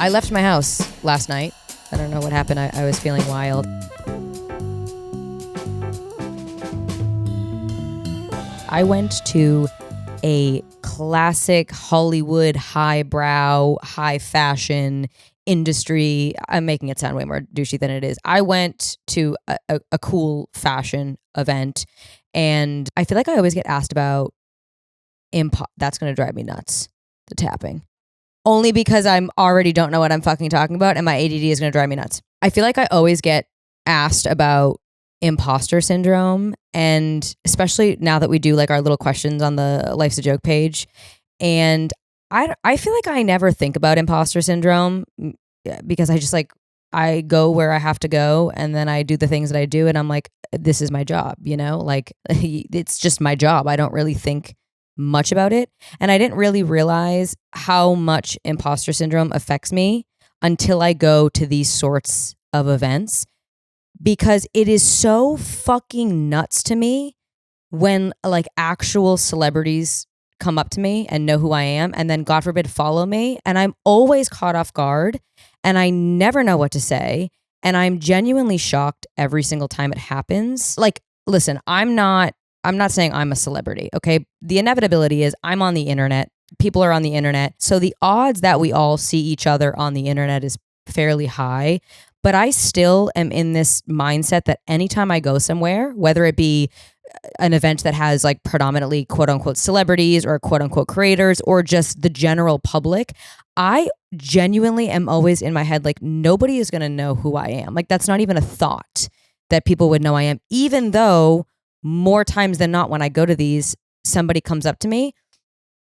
I left my house last night. I don't know what happened. I was feeling wild. I went to a classic Hollywood highbrow, high fashion industry. I'm making it sound way more douchey than it is. I went to a cool fashion event, and I feel like I always get asked about that's going to drive me nuts, the tapping. Only because I'm already don't know what I'm fucking talking about, and my ADD is going to drive me nuts. I feel like I always get asked about imposter syndrome, and especially now that we do like our little questions on the Life's a Joke page, and I feel like I never think about imposter syndrome because I go where I have to go, and then I do the things that I do, and I'm like, this is my job, like it's just my job. I don't really think much about it, and I didn't really realize how much imposter syndrome affects me until I go to these sorts of events, because it is so fucking nuts to me when like actual celebrities come up to me and know who I am, and then God forbid follow me, and I'm always caught off guard and I never know what to say, and I'm genuinely shocked every single time it happens. Like, listen, I'm not saying I'm a celebrity, okay? The inevitability is I'm on the internet. People are on the internet. So the odds that we all see each other on the internet is fairly high. But I still am in this mindset that anytime I go somewhere, whether it be an event that has like predominantly quote unquote celebrities or quote unquote creators or just the general public, I genuinely am always in my head like, nobody is going to know who I am. Like, that's not even a thought that people would know I am, even though more times than not, when I go to these, somebody comes up to me.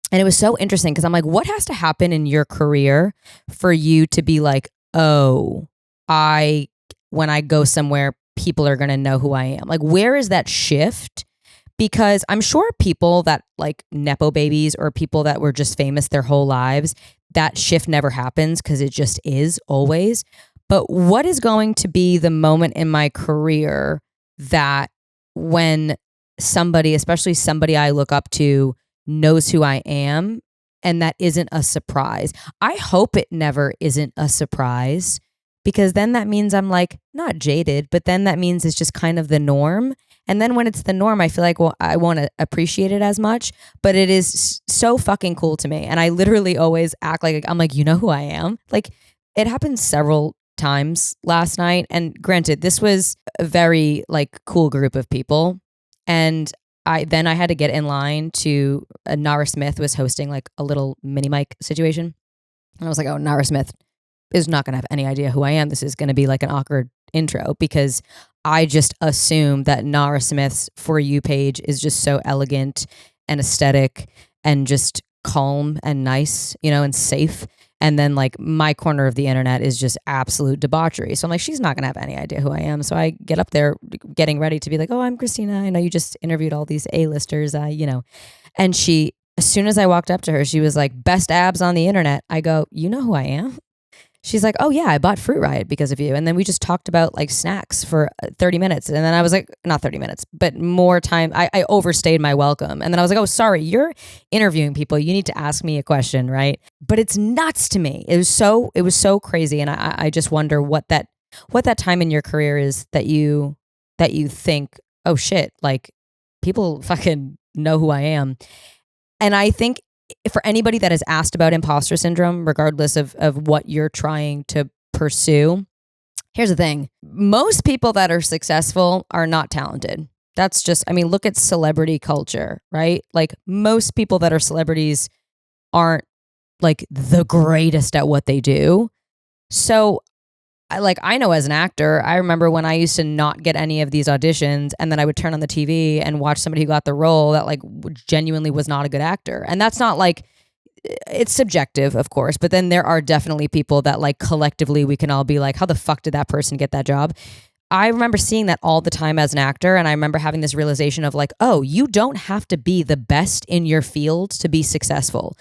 And it was so interesting because I'm like, what has to happen in your career for you to be like, oh, when I go somewhere, people are going to know who I am? Like, where is that shift? Because I'm sure people that like Nepo babies or people that were just famous their whole lives, that shift never happens because it just is always. But what is going to be the moment in my career that when somebody, especially somebody I look up to, knows who I am, and that isn't a surprise? I hope it never isn't a surprise, because then that means I'm like not jaded, but then that means it's just kind of the norm. And then when it's the norm, I feel like, well, I won't appreciate it as much, but it is so fucking cool to me. And I literally always act like I'm like, you know who I am? Like, it happened several times last night, and granted, this was a very like cool group of people, and I had to get in line to Nara Smith was hosting like a little mini mic situation, and I was like, oh, Nara Smith is not going to have any idea who I am. This is going to be like an awkward intro, because I just assume that Nara Smith's For You page is just so elegant and aesthetic and just calm and nice, and safe. And then like my corner of the internet is just absolute debauchery. So I'm like, she's not going to have any idea who I am. So I get up there getting ready to be like, oh, I'm Christina. I know you just interviewed all these A-listers, And she, as soon as I walked up to her, she was like, best abs on the internet. I go, you know who I am? She's like, oh yeah, I bought Fruit Riot because of you. And then we just talked about like snacks for 30 minutes. And then I was like, not 30 minutes, but more time. I overstayed my welcome. And then I was like, oh, sorry, you're interviewing people. You need to ask me a question, right? But it's nuts to me. It was so crazy. And I just wonder what that time in your career is that you think, oh shit, like people fucking know who I am. And I think for anybody that is asked about imposter syndrome, regardless of what you're trying to pursue, here's the thing. Most people that are successful are not talented. That's just, look at celebrity culture, right? Like most people that are celebrities aren't like the greatest at what they do. So I know as an actor, I remember when I used to not get any of these auditions, and then I would turn on the TV and watch somebody who got the role that like genuinely was not a good actor. And that's not like, it's subjective, of course, but then there are definitely people that like collectively we can all be like, how the fuck did that person get that job? I remember seeing that all the time as an actor, and I remember having this realization of like, oh, you don't have to be the best in your field to be successful.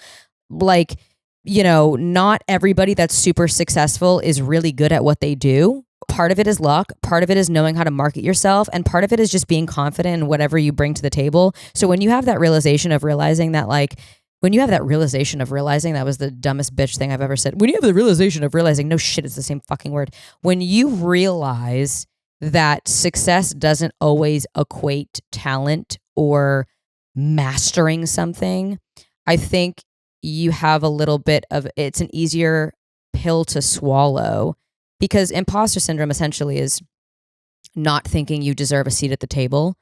Like, not everybody that's super successful is really good at what they do. Part of it is luck. Part of it is knowing how to market yourself. And part of it is just being confident in whatever you bring to the table. So when you have that realization of realizing that like when you have that realization of realizing, that was the dumbest bitch thing I've ever said. When you have the realization of realizing, no shit, it's the same fucking word. When you realize that success doesn't always equate talent or mastering something, I think you have a little bit of, it's an easier pill to swallow, because imposter syndrome essentially is not thinking you deserve a seat at the table.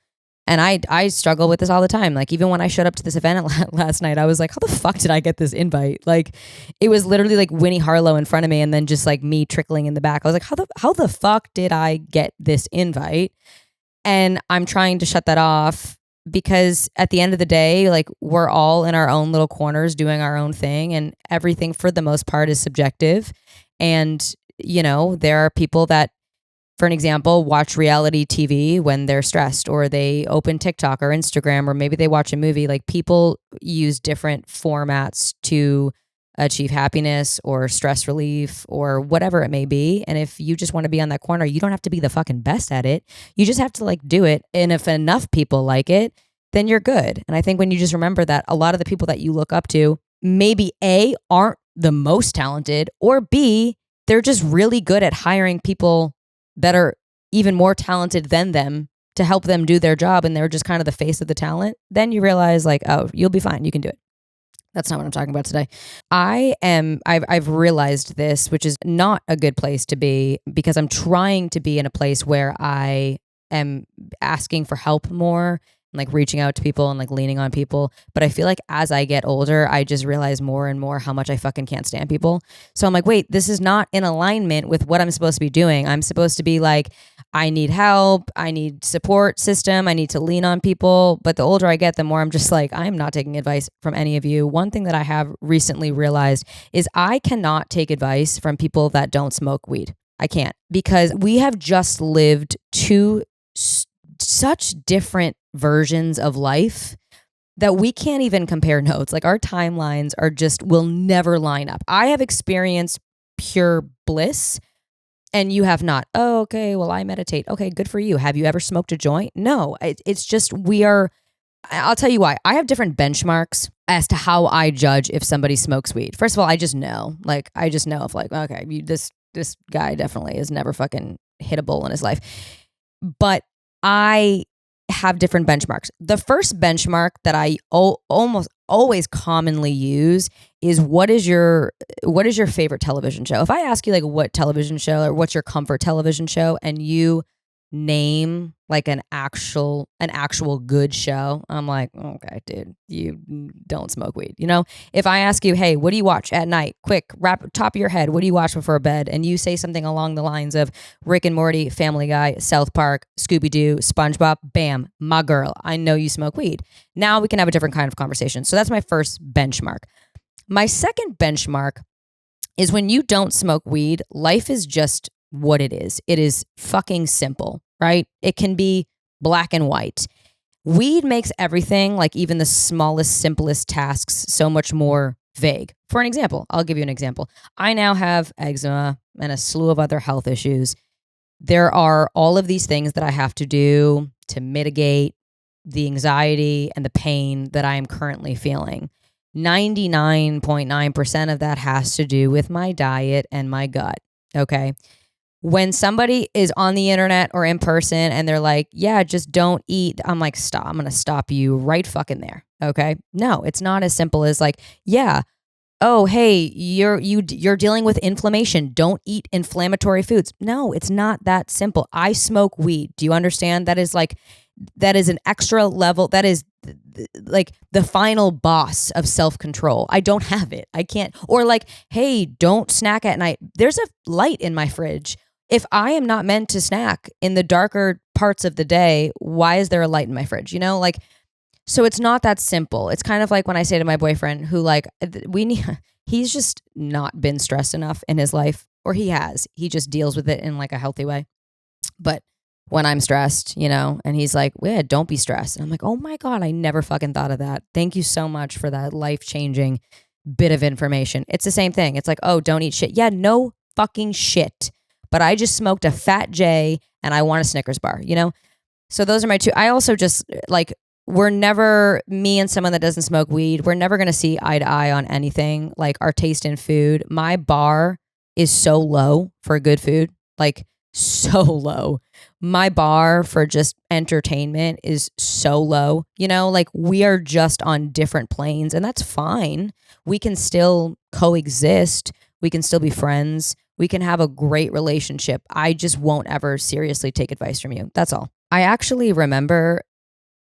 And I struggle with this all the time. Like, even when I showed up to this event last night, I was like, how the fuck did I get this invite? Like, it was literally like Winnie Harlow in front of me and then just like me trickling in the back. I was like, how the fuck did I get this invite? And I'm trying to shut that off, because at the end of the day, like, we're all in our own little corners doing our own thing, and everything for the most part is subjective. And, you know, there are people that, for an example, watch reality TV when they're stressed, or they open TikTok or Instagram, or maybe they watch a movie. Like, people use different formats to achieve happiness or stress relief or whatever it may be. And if you just want to be on that corner, you don't have to be the fucking best at it. You just have to like do it. And if enough people like it, then you're good. And I think when you just remember that a lot of the people that you look up to, maybe A, aren't the most talented, or B, they're just really good at hiring people that are even more talented than them to help them do their job, and they're just kind of the face of the talent, then you realize like, oh, you'll be fine. You can do it. That's not what I'm talking about today. I've realized this, which is not a good place to be, because I'm trying to be in a place where I am asking for help more, like reaching out to people and like leaning on people. But I feel like as I get older, I just realize more and more how much I fucking can't stand people. So I'm like, wait, this is not in alignment with what I'm supposed to be doing. I'm supposed to be like, I need help. I need support system. I need to lean on people. But the older I get, the more I'm just like, I'm not taking advice from any of you. One thing that I have recently realized is I cannot take advice from people that don't smoke weed. I can't, because we have just lived two such different versions of life that we can't even compare notes. Like, our timelines are just, will never line up. I have experienced pure bliss and you have not. Oh, okay, well, I meditate. Okay, good for you. Have you ever smoked a joint? No, it's just, I'll tell you why. I have different benchmarks as to how I judge if somebody smokes weed. First of all, I just know. Like, I just know if like, okay, this guy definitely has never fucking hit a bowl in his life. But I have different benchmarks. The first benchmark that I almost always commonly use is what is your favorite television show? If I ask you like what television show or what's your comfort television show, and you name like an actual good show, I'm like, okay, dude, you don't smoke weed. You know, if I ask you, hey, what do you watch at night? Quick, wrap top of your head, what do you watch before bed? And you say something along the lines of Rick and Morty, Family Guy, South Park, Scooby-Doo, SpongeBob, bam, my girl, I know you smoke weed. Now we can have a different kind of conversation. So that's my first benchmark. My second benchmark is when you don't smoke weed, life is just what it is. It is fucking simple, right? It can be black and white. Weed makes everything, like even the smallest, simplest tasks, so much more vague. For an example, I'll give you an example. I now have eczema and a slew of other health issues. There are all of these things that I have to do to mitigate the anxiety and the pain that I am currently feeling. 99.9% of that has to do with my diet and my gut. Okay. When somebody is on the internet or in person and they're like, yeah, just don't eat, I'm like, stop. I'm going to stop you right fucking there. Okay. No, it's not as simple as like, yeah, oh, hey, you're dealing with inflammation. Don't eat inflammatory foods. No, it's not that simple. I smoke weed. Do you understand? That is an extra level. That is like the final boss of self-control. I don't have it. I can't. Or like, hey, don't snack at night. There's a light in my fridge. If I am not meant to snack in the darker parts of the day, why is there a light in my fridge? You know, like, so it's not that simple. It's kind of like when I say to my boyfriend who like, he's just not been stressed enough in his life, or he just deals with it in like a healthy way. But when I'm stressed, you know, and he's like, yeah, don't be stressed. And I'm like, oh my God, I never fucking thought of that. Thank you so much for that life-changing bit of information. It's the same thing. It's like, oh, don't eat shit. Yeah, no fucking shit. But I just smoked a Fat J and I want a Snickers bar, you know? So those are my two. I also just like, we're never, me and someone that doesn't smoke weed, we're never going to see eye to eye on anything. Like our taste in food, my bar is so low for good food, like so low. My bar for just entertainment is so low, like we are just on different planes, and that's fine. We can still coexist. We can still be friends. We can have a great relationship. I just won't ever seriously take advice from you. That's all. I actually remember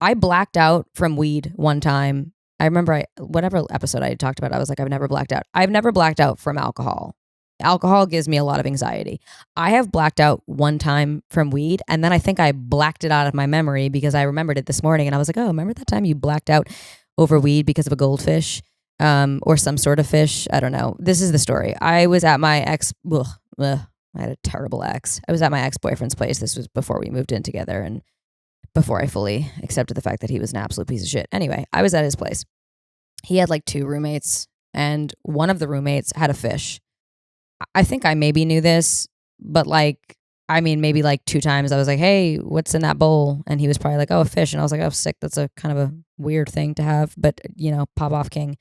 I blacked out from weed one time. I remember whatever episode I talked about, I was like, I've never blacked out. I've never blacked out from alcohol. Alcohol gives me a lot of anxiety. I have blacked out one time from weed, and then I think I blacked it out of my memory because I remembered it this morning, and I was like, oh, remember that time you blacked out over weed because of a goldfish or some sort of fish? I don't know. This is the story. I was at my I had a terrible ex. I was at my ex-boyfriend's place. This was before we moved in together and before I fully accepted the fact that he was an absolute piece of shit. Anyway, I was at his place. He had like 2 roommates, and one of the roommates had a fish. I think I maybe knew this, but maybe like 2 times I was like, hey, what's in that bowl? And he was probably like, oh, a fish. And I was like, oh, sick. That's a kind of a weird thing to have, but pop off king.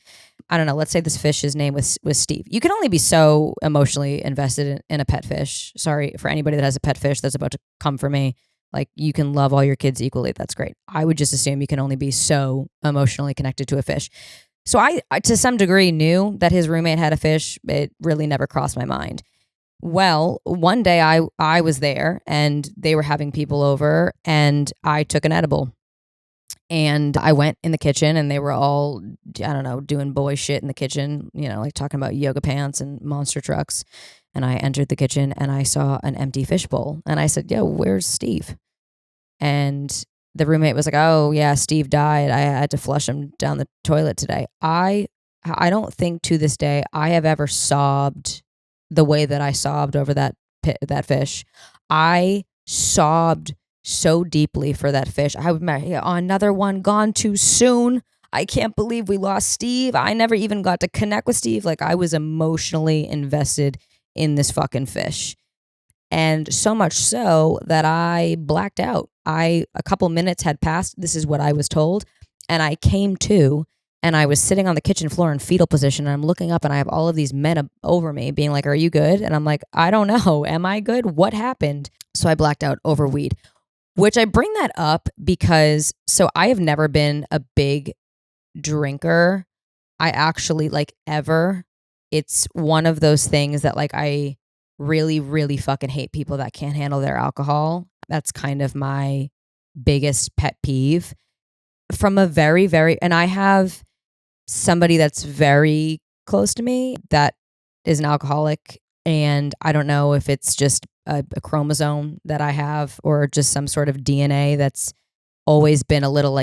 I don't know. Let's say this fish's name was Steve. You can only be so emotionally invested in a pet fish. Sorry for anybody that has a pet fish that's about to come for me. Like, you can love all your kids equally. That's great. I would just assume you can only be so emotionally connected to a fish. So I to some degree knew that his roommate had a fish. It really never crossed my mind. Well, one day I was there and they were having people over, and I took an edible. And I went in the kitchen and they were all, I don't know, doing boy shit in the kitchen, like talking about yoga pants and monster trucks. And I entered the kitchen and I saw an empty fish bowl. And I said, yo, where's Steve? And the roommate was like, oh, yeah, Steve died. I had to flush him down the toilet today. I don't think to this day I have ever sobbed the way that I sobbed over that fish. I sobbed so deeply for that fish. I would another one gone too soon. I can't believe we lost Steve. I never even got to connect with Steve. Like, I was emotionally invested in this fucking fish. And so much so that I blacked out. A couple minutes had passed. This is what I was told. And I came to, and I was sitting on the kitchen floor in fetal position. And I'm looking up and I have all of these men over me being like, are you good? And I'm like, I don't know. Am I good? What happened? So I blacked out over weed, which I bring that up because, so I have never been a big drinker. I actually ever. It's one of those things that I really, really fucking hate people that can't handle their alcohol. That's kind of my biggest pet peeve from a very, very, and I have somebody that's very close to me that is an alcoholic. And I don't know if it's just a chromosome that I have or just some sort of DNA that's always been a little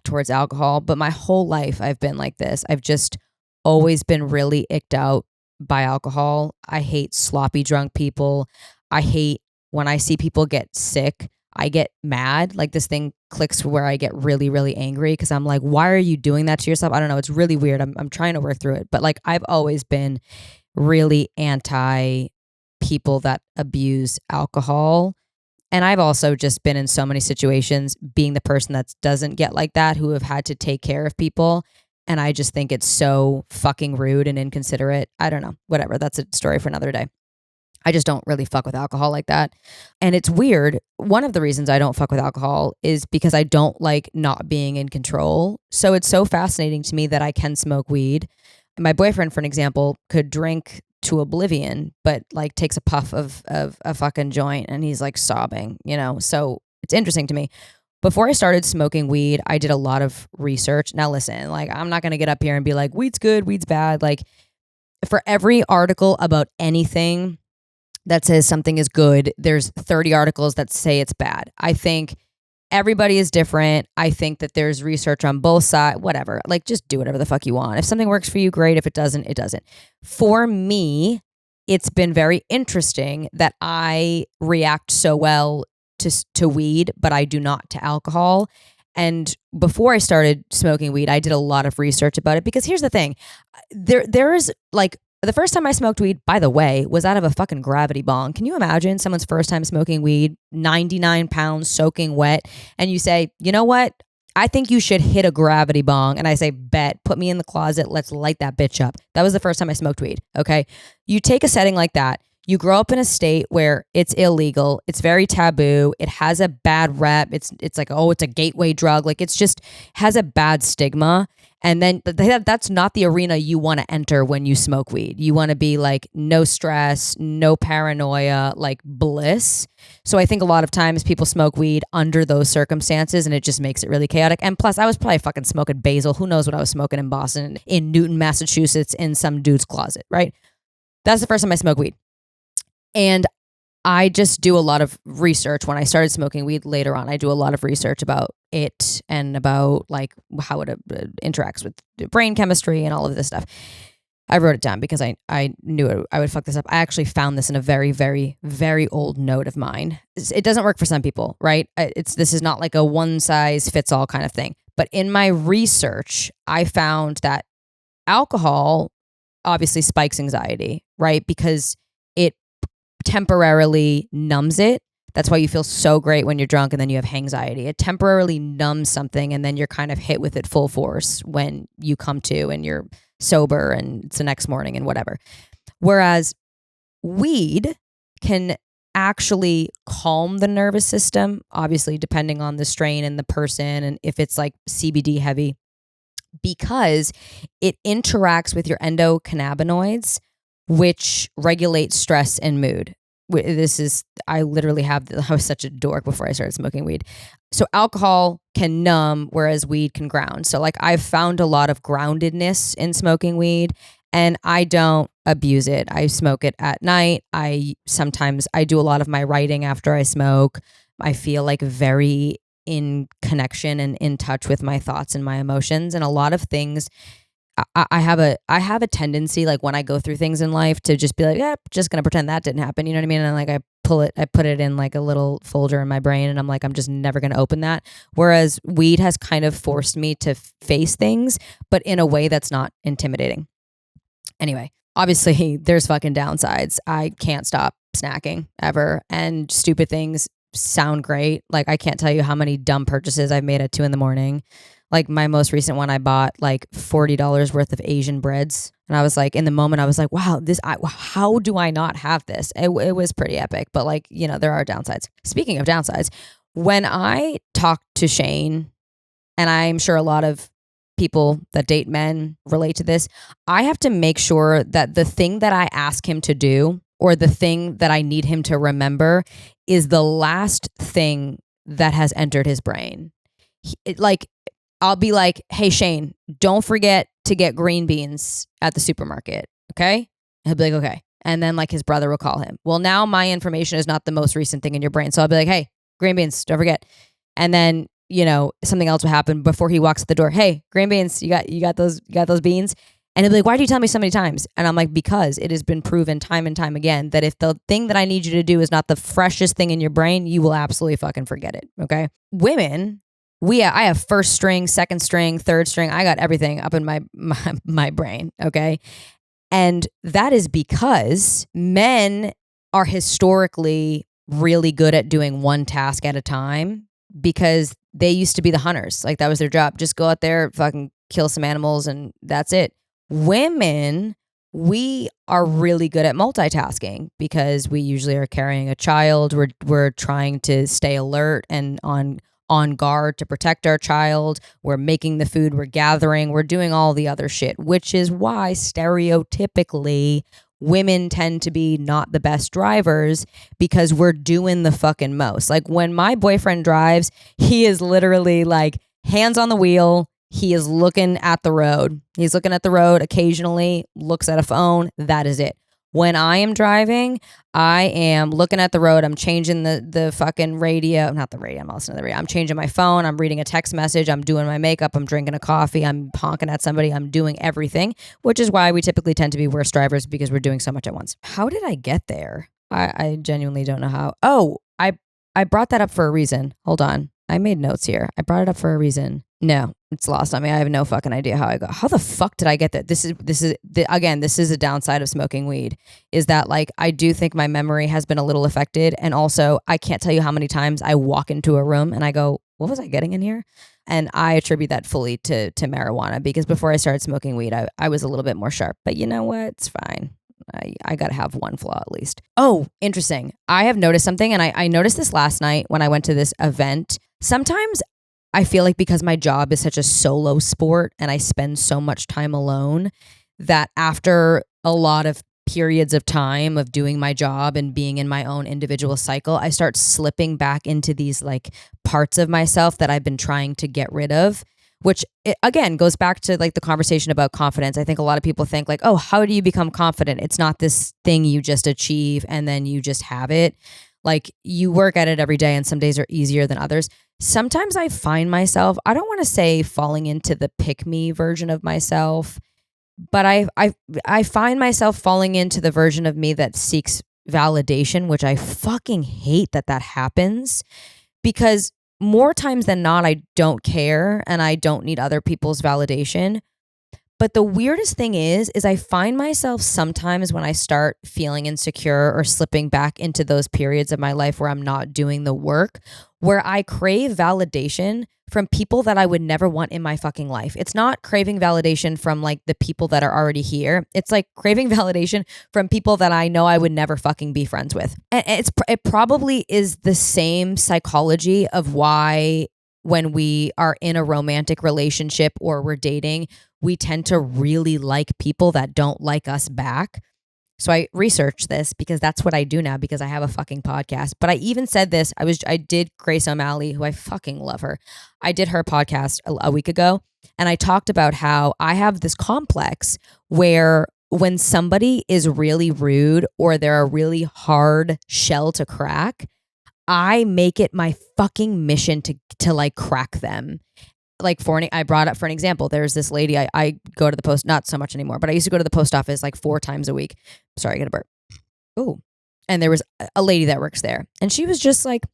towards alcohol. But my whole life I've been like this. I've just always been really icked out by alcohol. I hate sloppy drunk people. I hate when I see people get sick. I get mad. Like, this thing clicks where I get really, really angry because I'm like, why are you doing that to yourself? I don't know. It's really weird. I'm trying to work through it. But I've always been really anti people that abuse alcohol. And I've also just been in so many situations being the person that doesn't get like that, who have had to take care of people. And I just think it's so fucking rude and inconsiderate. I don't know. Whatever. That's a story for another day. I just don't really fuck with alcohol like that. And it's weird. One of the reasons I don't fuck with alcohol is because I don't like not being in control. So it's so fascinating to me that I can smoke weed. My boyfriend, for an example, could drink to oblivion, but takes a puff of a fucking joint and he's sobbing, So it's interesting to me. Before I started smoking weed, I did a lot of research. Now listen, I'm not going to get up here and be like, weed's good, weed's bad. For every article about anything that says something is good, there's 30 articles that say it's bad. I think everybody is different. I think that there's research on both sides, whatever. Just do whatever the fuck you want. If something works for you, great. If it doesn't, it doesn't. For me, it's been very interesting that I react so well to weed, but I do not to alcohol. And before I started smoking weed, I did a lot of research about it because here's the thing. There is the first time I smoked weed, by the way, was out of a fucking gravity bong. Can you imagine someone's first time smoking weed, 99 pounds soaking wet, and you say, you know what? I think you should hit a gravity bong. And I say, bet, put me in the closet. Let's light that bitch up. That was the first time I smoked weed. Okay. You take a setting like that. You grow up in a state where it's illegal. It's very taboo. It has a bad rep. It's like, oh, it's a gateway drug. Like it's just has a bad stigma. And then that's not the arena you want to enter when you smoke weed. You want to be like no stress, no paranoia, like bliss. So I think a lot of times people smoke weed under those circumstances and it just makes it really chaotic. And plus I was probably fucking smoking basil. Who knows what I was smoking in Boston, in Newton, Massachusetts, in some dude's closet, right? That's the first time I smoked weed. And I just do a lot of research when I started smoking weed later on. I do a lot of research about it and about like how it interacts with brain chemistry and all of this stuff. I wrote it down because I knew I would fuck this up. I actually found this in a very, very, very old note of mine. It doesn't work for some people, right? This is not like a one size fits all kind of thing. But in my research, I found that alcohol obviously spikes anxiety, right? Because it temporarily numbs it. That's why you feel so great when you're drunk and then you have anxiety. It temporarily numbs something and then you're kind of hit with it full force when you come to and you're sober and it's the next morning and whatever. Whereas weed can actually calm the nervous system, obviously depending on the strain and the person and if it's like CBD heavy, because it interacts with your endocannabinoids, which regulate stress and mood. I was such a dork before I started smoking weed. So alcohol can numb, whereas weed can ground. So like I've found a lot of groundedness in smoking weed and I don't abuse it. I smoke it at night. Sometimes I do a lot of my writing after I smoke. I feel like very in connection and in touch with my thoughts and my emotions, and a lot of things. I have a tendency, like when I go through things in life, to just be like, yeah, just gonna pretend that didn't happen. You know what I mean? And like I put it in like a little folder in my brain, and I'm like, I'm just never gonna open that. Whereas weed has kind of forced me to face things, but in a way that's not intimidating. Anyway, obviously there's fucking downsides. I can't stop snacking ever, and stupid things sound great. Like I can't tell you how many dumb purchases I've made at 2 a.m. Like my most recent one, I bought like $40 worth of Asian breads. And I was like, in the moment, I was like, wow, how do I not have this? It was pretty epic, but like, you know, there are downsides. Speaking of downsides, when I talk to Shane, and I'm sure a lot of people that date men relate to this, I have to make sure that the thing that I ask him to do or the thing that I need him to remember is the last thing that has entered his brain. I'll be like, hey, Shane, don't forget to get green beans at the supermarket. Okay. And he'll be like, okay. And then like his brother will call him. Well, now my information is not the most recent thing in your brain. So I'll be like, hey, green beans, don't forget. And then, you know, something else will happen before he walks at the door. Hey, green beans, you got those beans? And he'll be like, why do you tell me so many times? And I'm like, because it has been proven time and time again that if the thing that I need you to do is not the freshest thing in your brain, you will absolutely fucking forget it. Okay. Women, I have first string, second string, third string. I got everything up in my brain. Okay. And that is because men are historically really good at doing one task at a time because they used to be the hunters. Like that was their job. Just go out there, fucking kill some animals and that's it. Women, we are really good at multitasking because we usually are carrying a child. We're trying to stay alert and on guard to protect our child. We're making the food, we're gathering, we're doing all the other shit, which is why stereotypically women tend to be not the best drivers because we're doing the fucking most. Like when my boyfriend drives, he is literally like hands on the wheel. He is looking at the road. He's looking at the road occasionally, looks at a phone. That is it. When I am driving, I am looking at the road. I'm changing the fucking radio. Not the radio. I'm listening to the radio. I'm changing my phone. I'm reading a text message. I'm doing my makeup. I'm drinking a coffee. I'm honking at somebody. I'm doing everything, which is why we typically tend to be worse drivers because we're doing so much at once. How did I get there? I genuinely don't know how. Oh, I brought that up for a reason. Hold on. I made notes here. I brought it up for a reason. No, it's lost on me. I have no fucking idea how I got. How the fuck did I get that? This is a downside of smoking weed is that like I do think my memory has been a little affected, and also I can't tell you how many times I walk into a room and I go, "What was I getting in here?" And I attribute that fully to marijuana, because before I started smoking weed, I was a little bit more sharp. But you know what? It's fine. I got to have one flaw at least. Oh, interesting. I have noticed something, and I noticed this last night when I went to this event. Sometimes I feel like because my job is such a solo sport and I spend so much time alone, that after a lot of periods of time of doing my job and being in my own individual cycle, I start slipping back into these like parts of myself that I've been trying to get rid of, which again goes back to like the conversation about confidence. I think a lot of people think like, oh, how do you become confident? It's not this thing you just achieve and then you just have it. Like you work at it every day, and some days are easier than others. Sometimes I find myself, I don't want to say falling into the pick me version of myself, but I find myself falling into the version of me that seeks validation, which I fucking hate that happens, because more times than not, I don't care and I don't need other people's validation. But the weirdest thing is I find myself sometimes when I start feeling insecure or slipping back into those periods of my life where I'm not doing the work, where I crave validation from people that I would never want in my fucking life. It's not craving validation from like the people that are already here. It's like craving validation from people that I know I would never fucking be friends with. And it probably is the same psychology of why when we are in a romantic relationship or we're dating, we tend to really like people that don't like us back. So I researched this because that's what I do now, because I have a fucking podcast. But I even said this, I did Grace O'Malley, who I fucking love her. I did her podcast a week ago, and I talked about how I have this complex where when somebody is really rude or they're a really hard shell to crack, I make it my fucking mission to like crack them. Like I brought up for an example, there's this lady, I go to the post, not so much anymore, but I used to go to the post office like 4 times a week. Sorry, I got a burp. Oh, and there was a lady that works there, and she was just like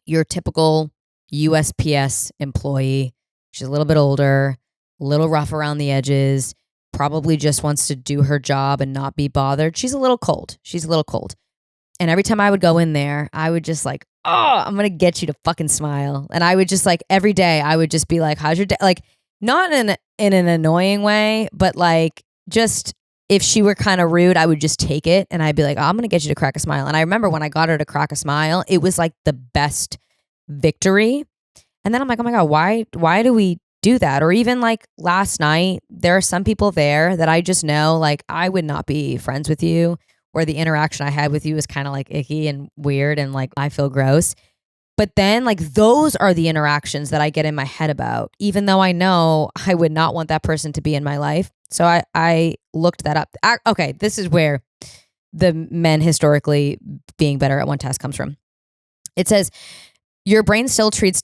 your typical USPS employee. She's a little bit older, a little rough around the edges, probably just wants to do her job and not be bothered. She's a little cold. And every time I would go in there, I would just like, oh, I'm going to get you to fucking smile. And I would just like every day, I would just be like, how's your day? Like not in an annoying way, but like just if she were kind of rude, I would just take it. And I'd be like, oh, I'm going to get you to crack a smile. And I remember when I got her to crack a smile, it was like the best victory. And then I'm like, oh my God, why do we do that? Or even like last night, there are some people there that I just know, like I would not be friends with you, or the interaction I had with you is kind of like icky and weird and like I feel gross. But then like those are the interactions that I get in my head about, even though I know I would not want that person to be in my life. So I looked that up. Okay, this is where the men historically being better at one task comes from. It says, your brain still treats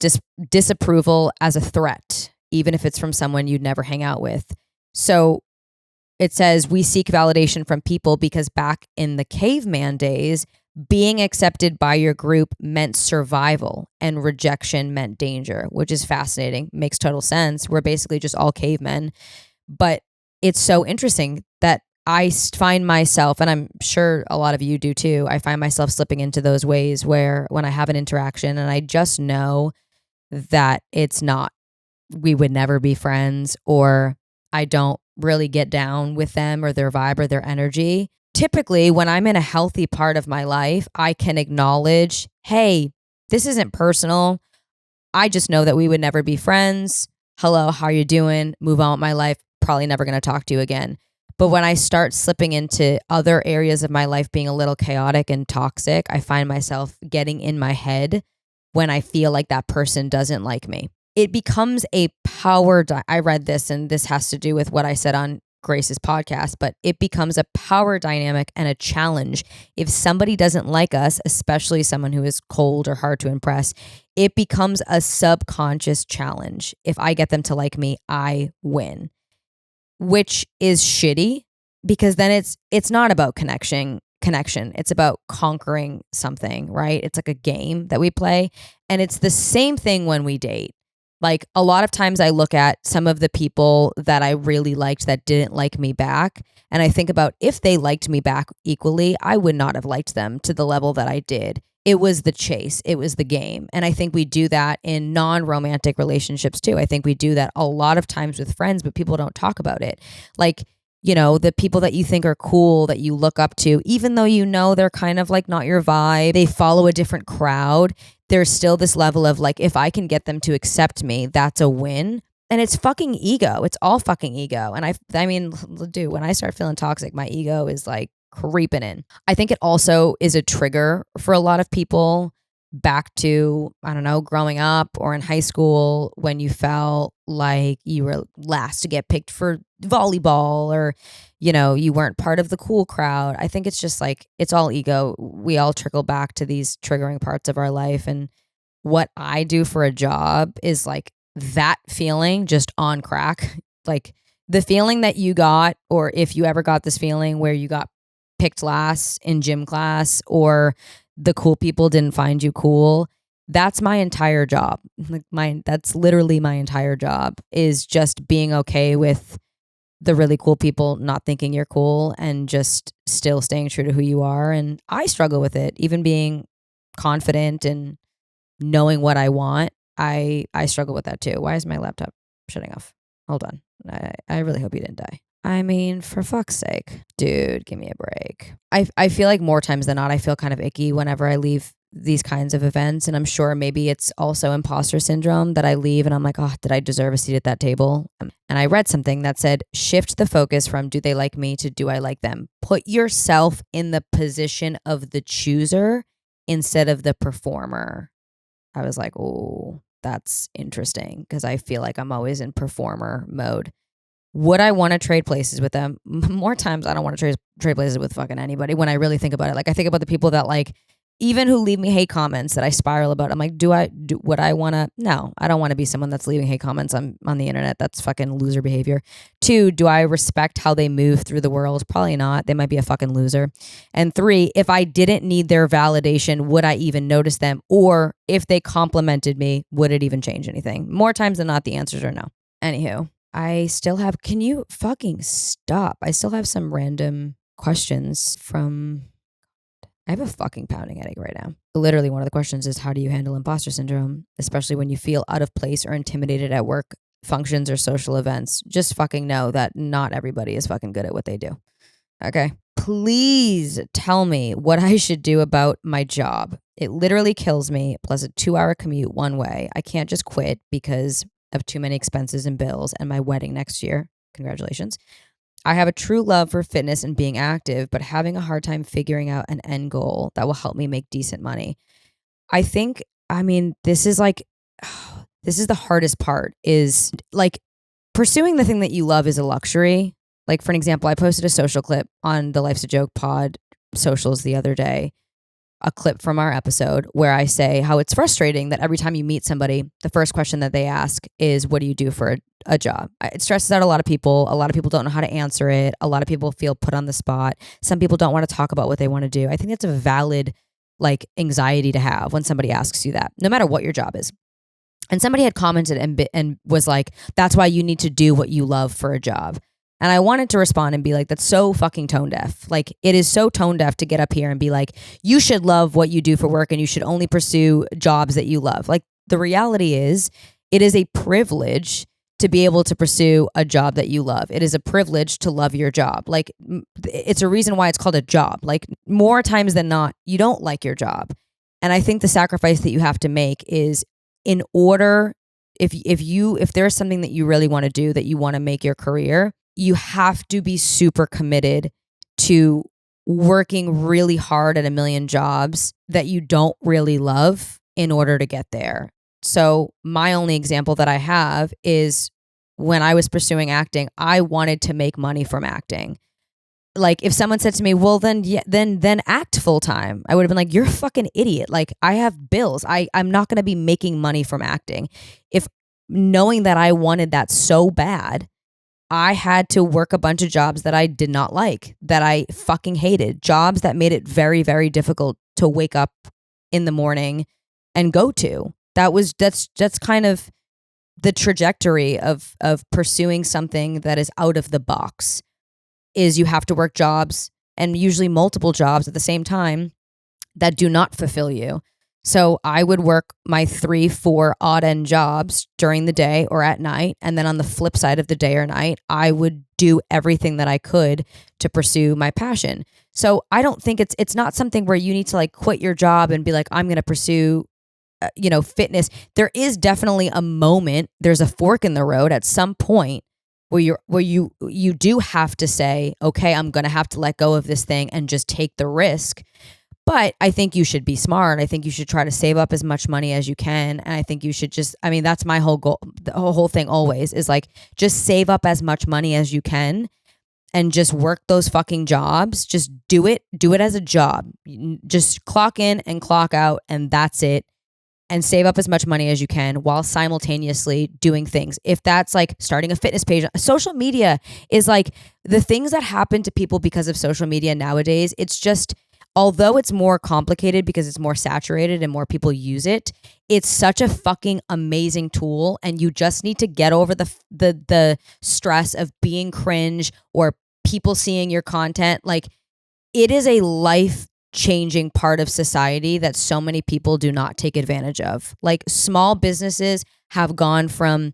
disapproval as a threat, even if it's from someone you'd never hang out with. So it says we seek validation from people because back in the caveman days, being accepted by your group meant survival and rejection meant danger, which is fascinating. Makes total sense. We're basically just all cavemen. But it's so interesting that I find myself, and I'm sure a lot of you do too, I find myself slipping into those ways where when I have an interaction and I just know that it's not, we would never be friends, or I don't really get down with them or their vibe or their energy. Typically, when I'm in a healthy part of my life, I can acknowledge, hey, this isn't personal. I just know that we would never be friends. Hello, how you doing? Move on with my life. Probably never going to talk to you again. But when I start slipping into other areas of my life being a little chaotic and toxic, I find myself getting in my head when I feel like that person doesn't like me. It becomes a power. I read this, and this has to do with what I said on Grace's podcast, but it becomes a power dynamic and a challenge. If somebody doesn't like us, especially someone who is cold or hard to impress, it becomes a subconscious challenge. If I get them to like me, I win, which is shitty, because then it's not about connection. It's about conquering something, right? It's like a game that we play, and it's the same thing when we date. Like a lot of times I look at some of the people that I really liked that didn't like me back, and I think about if they liked me back equally, I would not have liked them to the level that I did. it was the chase, it was the game. And I think we do that in non-romantic relationships too. I think we do that a lot of times with friends, but people don't talk about it. Like, you know, the people that you think are cool, that you look up to, even though you know they're kind of like not your vibe, they follow a different crowd, there's still this level of like, if I can get them to accept me, that's a win. And it's fucking ego. It's all fucking ego. And I mean, dude, when I start feeling toxic, my ego is like creeping in. I think it also is a trigger for a lot of people back to, I don't know, growing up or in high school when you felt like you were last to get picked for volleyball, or, you know, you weren't part of the cool crowd. I think it's just like, it's all ego. We all trickle back to these triggering parts of our life. And what I do for a job is like that feeling just on crack. Like the feeling that you got, or if you ever got this feeling where you got picked last in gym class, or the cool people didn't find you cool, that's my entire job. Like that's literally my entire job, is just being okay with the really cool people not thinking you're cool and just still staying true to who you are. And I struggle with it, even being confident and knowing what I want. I struggle with that too. Why is my laptop shutting off? Hold on. I really hope you didn't die. I mean, for fuck's sake, dude, give me a break. I feel like more times than not, I feel kind of icky whenever I leave these kinds of events. And I'm sure maybe it's also imposter syndrome that I leave and I'm like, oh, did I deserve a seat at that table? And I read something that said, shift the focus from do they like me to do I like them? Put yourself in the position of the chooser instead of the performer. I was like, oh, that's interesting, because I feel like I'm always in performer mode. Would I want to trade places with them? More times I don't want to trade places with fucking anybody when I really think about it. Like I think about the people that like, even who leave me hate comments that I spiral about. I'm like, would I want to? No, I don't want to be someone that's leaving hate comments on the internet. That's fucking loser behavior. 2, do I respect how they move through the world? Probably not. They might be a fucking loser. And 3, if I didn't need their validation, would I even notice them? Or if they complimented me, would it even change anything? More times than not, the answers are no. Anywho, I still have, can you fucking stop? I still have some random questions from, I have a fucking pounding headache right now. Literally, one of the questions is, how do you handle imposter syndrome, especially when you feel out of place or intimidated at work functions or social events? Just fucking know that not everybody is fucking good at what they do. Okay. Please tell me what I should do about my job. It literally kills me, plus a 2-hour commute one way. I can't just quit because of too many expenses and bills and my wedding next year. Congratulations. I have a true love for fitness and being active, but having a hard time figuring out an end goal that will help me make decent money. I think, I mean, this is like, this is the hardest part, is like pursuing the thing that you love is a luxury. Like for an example, I posted a social clip on the Life's a Joke pod socials the other day, a clip from our episode where I say how it's frustrating that every time you meet somebody, the first question that they ask is, what do you do for a job? It stresses out a lot of people. A lot of people don't know how to answer it. A lot of people feel put on the spot. Some people don't want to talk about what they want to do. I think it's a valid like anxiety to have when somebody asks you that, no matter what your job is. And somebody had commented and was like, that's why you need to do what you love for a job. And I wanted to respond and be like, that's so fucking tone deaf. Like, it is so tone deaf to get up here and be like, you should love what you do for work and you should only pursue jobs that you love. Like, the reality is, it is a privilege to be able to pursue a job that you love. It is a privilege to love your job. Like, it's a reason why it's called a job. Like, more times than not, you don't like your job. And I think the sacrifice that you have to make is, in order, if there's something that you really want to do, that you want to make your career, you have to be super committed to working really hard at a million jobs that you don't really love in order to get there. So my only example that I have is when I was pursuing acting, I wanted to make money from acting. Like, if someone said to me, well, then act full time, I would have been like, you're a fucking idiot. Like, I have bills. I'm not going to be making money from acting. If knowing that I wanted that so bad, I had to work a bunch of jobs that I did not like, that I fucking hated, jobs that made it very, very difficult to wake up in the morning and go to. That's kind of the trajectory of pursuing something that is out of the box, is you have to work jobs, and usually multiple jobs at the same time, that do not fulfill you. So I would work my 3-4 odd end jobs during the day or at night. And then on the flip side of the day or night, I would do everything that I could to pursue my passion. So I don't think it's not something where you need to like quit your job and be like, I'm going to pursue fitness. There is definitely a moment, there's a fork in the road at some point where you do have to say, okay, I'm going to have to let go of this thing and just take the risk. But I think you should be smart. I think you should try to save up as much money as you can. And I think you should that's my whole goal. The whole thing always is like, just save up as much money as you can and just work those fucking jobs. Just do it as a job. Just clock in and clock out, and that's it. And save up as much money as you can while simultaneously doing things. If that's like starting a fitness page, social media is like the things that happen to people because of social media nowadays. It's just, although it's more complicated because it's more saturated and more people use it, it's such a fucking amazing tool. And you just need to get over the stress of being cringe or people seeing your content. Like, it is a life-changing part of society that so many people do not take advantage of. Like, small businesses have gone from,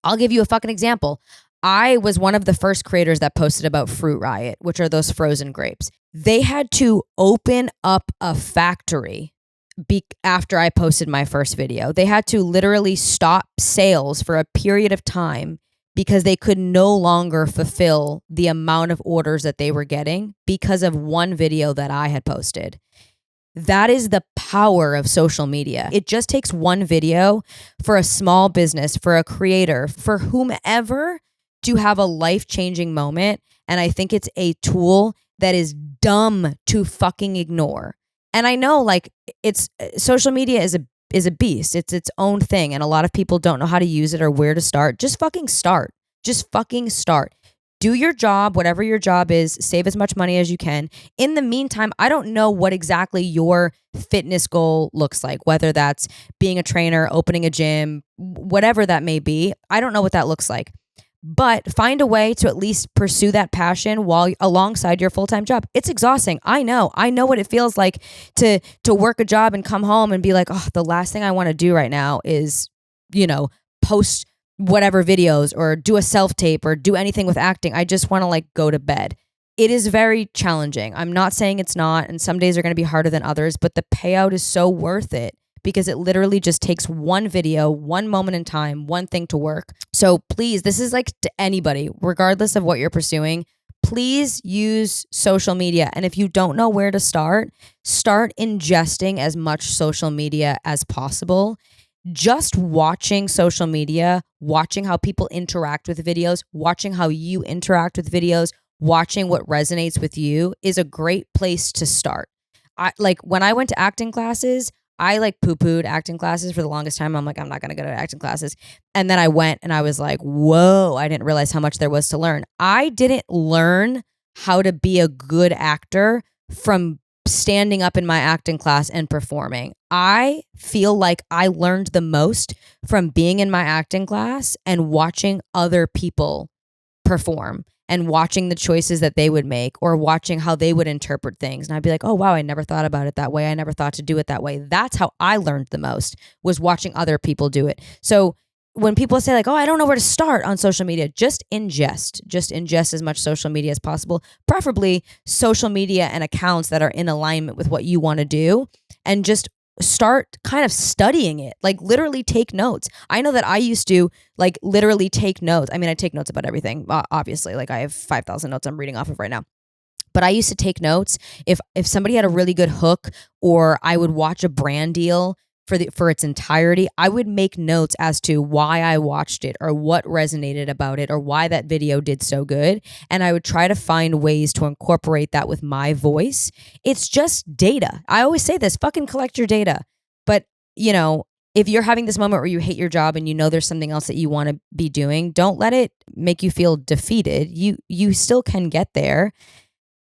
I'll give you a fucking example. I was one of the first creators that posted about Fruit Riot, which are those frozen grapes. They had to open up a factory after I posted my first video. They had to literally stop sales for a period of time because they could no longer fulfill the amount of orders that they were getting because of one video that I had posted. That is the power of social media. It just takes one video for a small business, for a creator, for whomever to have a life-changing moment. And I think it's a tool that is dumb to fucking ignore. And I know, like, it's social media is a beast. It's its own thing. And a lot of people don't know how to use it or where to start. Just fucking start. Just fucking start. Do your job, whatever your job is, save as much money as you can. In the meantime, I don't know what exactly your fitness goal looks like, whether that's being a trainer, opening a gym, whatever that may be. I don't know what that looks like. But find a way to at least pursue that passion while alongside your full-time job. It's exhausting. I know what it feels like to work a job and come home and be like, oh, the last thing I want to do right now is, post whatever videos or do a self-tape or do anything with acting. I just want to like go to bed. It is very challenging. I'm not saying it's not, and some days are going to be harder than others, but the payout is so worth it. Because it literally just takes one video, one moment in time, one thing to work. So please, this is like to anybody, regardless of what you're pursuing, please use social media. And if you don't know where to start ingesting as much social media as possible. Just watching social media, watching how people interact with videos, watching how you interact with videos, watching what resonates with you is a great place to start. When I went to acting classes, I like poo-pooed acting classes for the longest time. I'm like, I'm not going to go to acting classes. And then I went and I was like, whoa, I didn't realize how much there was to learn. I didn't learn how to be a good actor from standing up in my acting class and performing. I feel like I learned the most from being in my acting class and watching other people perform and watching the choices that they would make or watching how they would interpret things. And I'd be like, oh, wow, I never thought about it that way. I never thought to do it that way. That's how I learned the most, was watching other people do it. So when people say like, oh, I don't know where to start on social media, just ingest as much social media as possible, preferably social media and accounts that are in alignment with what you want to do, and just start kind of studying it, like literally take notes. I know that I used to like literally take notes. I mean, I take notes about everything, obviously. Like I have 5,000 notes I'm reading off of right now. But I used to take notes if somebody had a really good hook, or I would watch a brand deal for its entirety. I would make notes as to why I watched it or what resonated about it or why that video did so good. And I would try to find ways to incorporate that with my voice. It's just data. I always say this, fucking collect your data. But, if you're having this moment where you hate your job and you know there's something else that you want to be doing, don't let it make you feel defeated. You still can get there.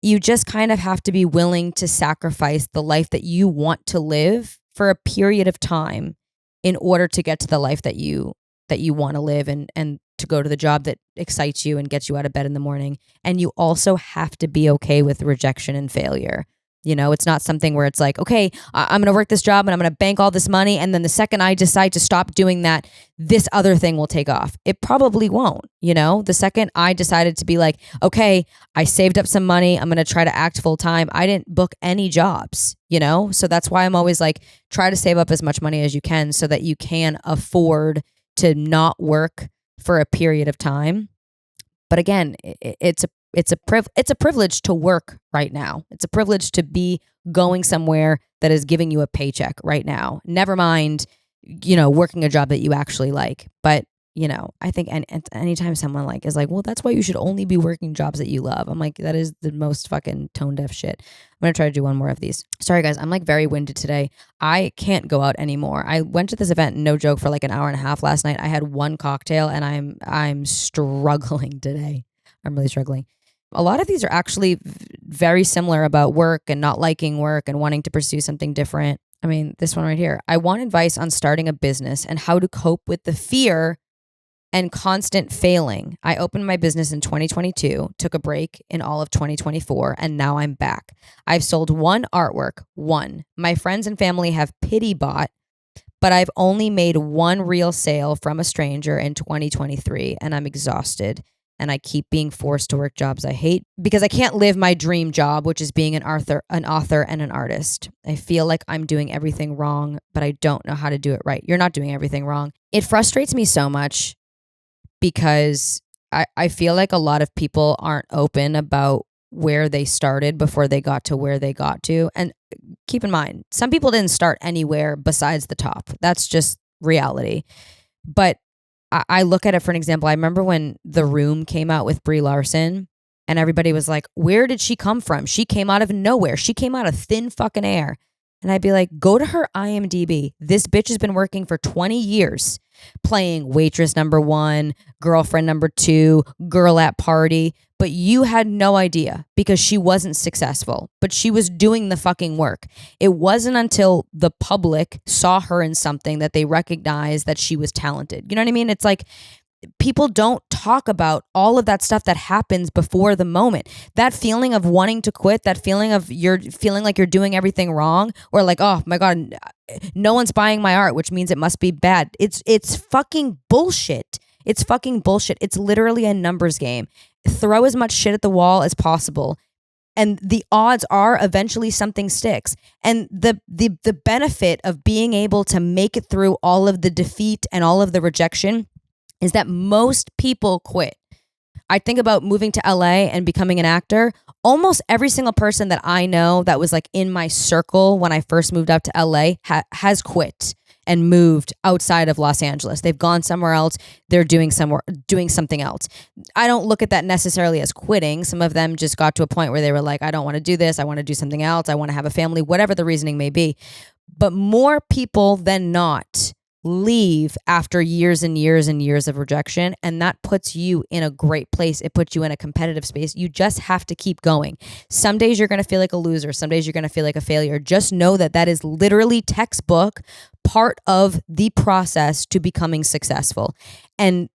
You just kind of have to be willing to sacrifice the life that you want to live for a period of time in order to get to the life that you want to live and to go to the job that excites you and gets you out of bed in the morning. And you also have to be okay with rejection and failure. You know, it's not something where it's like, okay, I'm going to work this job and I'm going to bank all this money. And then the second I decide to stop doing that, this other thing will take off. It probably won't. You know, the second I decided to be like, okay, I saved up some money, I'm going to try to act full time, I didn't book any jobs, you know? So that's why I'm always like, try to save up as much money as you can so that you can afford to not work for a period of time. But again, it's a privilege to work right now. It's a privilege to be going somewhere that is giving you a paycheck right now. Never mind, you know, working a job that you actually like. But, you know, I think anytime someone like is like, well, that's why you should only be working jobs that you love. I'm like, that is the most fucking tone deaf shit. I'm going to try to do one more of these. Sorry guys, I'm like very winded today. I can't go out anymore. I went to this event, no joke, for like an hour and a half last night. I had one cocktail and I'm struggling today. I'm really struggling. A lot of these are actually very similar about work and not liking work and wanting to pursue something different. I mean, this one right here. I want advice on starting a business and how to cope with the fear and constant failing. I opened my business in 2022, took a break in all of 2024, and now I'm back. I've sold one artwork, one. My friends and family have pity bought, but I've only made one real sale from a stranger in 2023, and I'm exhausted. And I keep being forced to work jobs I hate because I can't live my dream job, which is being an author and an artist. I feel like I'm doing everything wrong, but I don't know how to do it right. You're not doing everything wrong. It frustrates me so much because I feel like a lot of people aren't open about where they started before they got to where they got to. And keep in mind, some people didn't start anywhere besides the top. That's just reality. But I look at it for an example. I remember when The Room came out with Brie Larson and everybody was like, where did she come from? She came out of nowhere. She came out of thin fucking air. And I'd be like, go to her IMDb. This bitch has been working for 20 years playing waitress number 1, girlfriend number 2, girl at party. But you had no idea because she wasn't successful, but she was doing the fucking work. It wasn't until the public saw her in something that they recognized that she was talented. You know what I mean? It's like people don't talk about all of that stuff that happens before the moment. That feeling of wanting to quit, that feeling of you're feeling like you're doing everything wrong, or like, oh my God, no one's buying my art, which means it must be bad. It's fucking bullshit. It's fucking bullshit. It's literally a numbers game. Throw as much shit at the wall as possible. And the odds are eventually something sticks. And the benefit of being able to make it through all of the defeat and all of the rejection is that most people quit. I think about moving to LA and becoming an actor. Almost every single person that I know that was like in my circle when I first moved out to LA has quit and moved outside of Los Angeles. They've gone somewhere else. They're doing something else. I don't look at that necessarily as quitting. Some of them just got to a point where they were like, I don't want to do this. I want to do something else. I want to have a family, whatever the reasoning may be. But more people than not leave after years and years and years of rejection. And that puts you in a great place. It puts you in a competitive space. You just have to keep going. Some days you're going to feel like a loser. Some days you're going to feel like a failure. Just know that that is literally textbook part of the process to becoming successful. And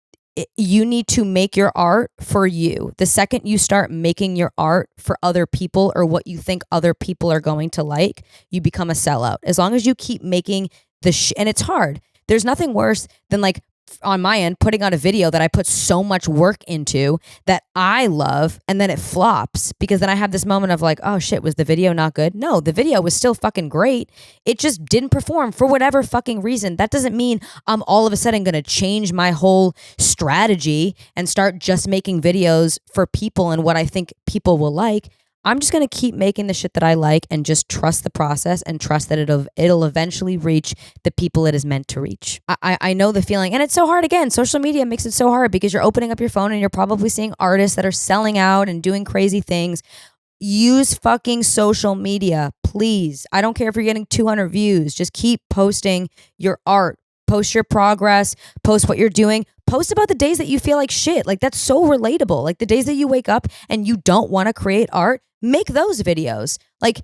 you need to make your art for you. The second you start making your art for other people or what you think other people are going to like, you become a sellout. As long as you keep making and it's hard. There's nothing worse than like on my end, putting out a video that I put so much work into that I love and then it flops because then I have this moment of like, oh shit, was the video not good? No, the video was still fucking great. It just didn't perform for whatever fucking reason. That doesn't mean I'm all of a sudden going to change my whole strategy and start just making videos for people and what I think people will like. I'm just going to keep making the shit that I like and just trust the process and trust that it'll eventually reach the people it is meant to reach. I know the feeling, and it's so hard. Again, social media makes it so hard because you're opening up your phone and you're probably seeing artists that are selling out and doing crazy things. Use fucking social media, please. I don't care if you're getting 200 views. Just keep posting your art. Post your progress, post what you're doing, post about the days that you feel like shit. Like that's so relatable. Like the days that you wake up and you don't want to create art, make those videos. Like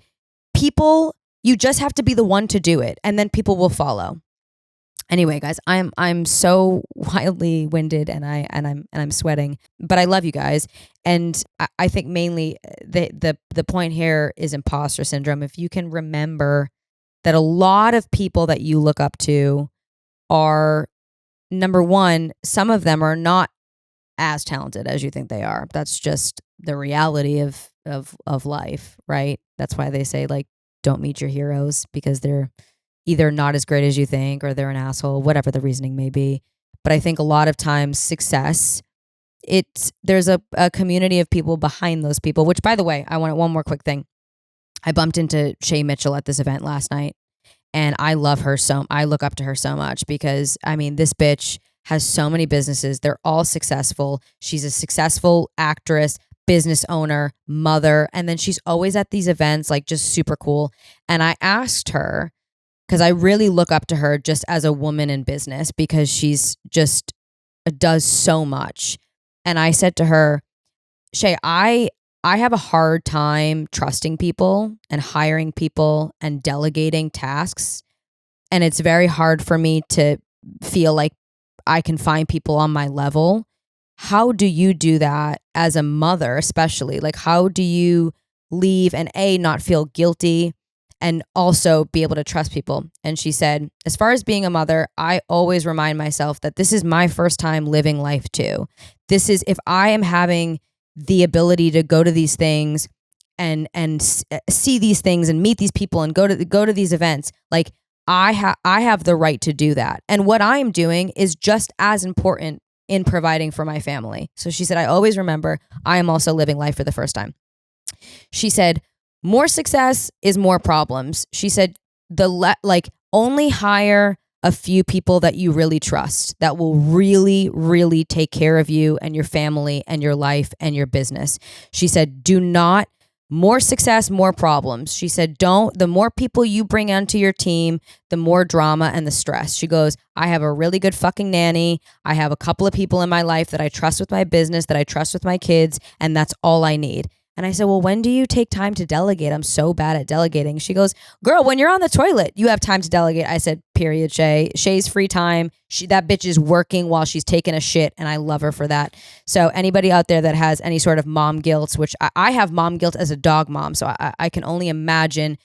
people, you just have to be the one to do it and then people will follow. Anyway, guys, I'm so wildly winded and I'm sweating, but I love you guys. And I think mainly the point here is imposter syndrome. If you can remember that a lot of people that you look up to are, number one, some of them are not as talented as you think they are. That's just the reality of life, right? That's why they say, like, don't meet your heroes, because they're either not as great as you think or they're an asshole, whatever the reasoning may be. But I think a lot of times success, there's a community of people behind those people, which, by the way, I want one more quick thing. I bumped into Shay Mitchell at this event last night, and I love her I look up to her so much, because I mean, this bitch has so many businesses. They're all successful. She's a successful actress, business owner, mother, and then she's always at these events, like, just super cool. And I asked her, because I really look up to her just as a woman in business, because she's just does so much. And I said to her, Shay, I have a hard time trusting people and hiring people and delegating tasks. And it's very hard for me to feel like I can find people on my level. How do you do that as a mother, especially? Like, how do you leave and not feel guilty, and also be able to trust people? And she said, as far as being a mother, I always remind myself that this is my first time living life too. This is, if I am having the ability to go to these things and see these things and meet these people and go to these events, like, I have the right to do that. And what I'm doing is just as important in providing for my family. So she said, I always remember I am also living life for the first time. She said, more success is more problems. She said, only hire a few people that you really trust, that will really, really take care of you and your family and your life and your business. She said, do not, more success, more problems. She said, the more people you bring onto your team, the more drama and the stress. She goes, I have a really good fucking nanny. I have a couple of people in my life that I trust with my business, that I trust with my kids, and that's all I need. And I said, well, when do you take time to delegate? I'm so bad at delegating. She goes, girl, when you're on the toilet, you have time to delegate. I said, period, Shay. Shay's free time. That bitch is working while she's taking a shit, and I love her for that. So anybody out there that has any sort of mom guilt, which I have mom guilt as a dog mom, so I can only imagine,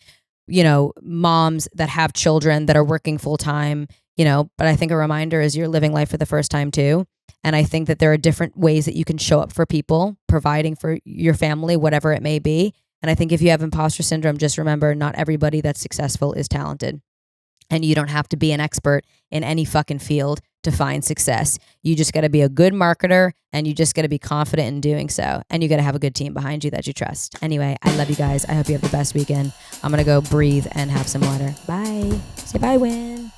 moms that have children that are working full time, but I think a reminder is you're living life for the first time too. And I think that there are different ways that you can show up for people, providing for your family, whatever it may be. And I think if you have imposter syndrome, just remember, not everybody that's successful is talented. And you don't have to be an expert in any fucking field to find success. You just got to be a good marketer, and you just got to be confident in doing so. And you got to have a good team behind you that you trust. Anyway, I love you guys. I hope you have the best weekend. I'm going to go breathe and have some water. Bye. Say bye, Win.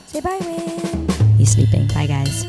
Say bye, Win. He's sleeping. Bye, guys.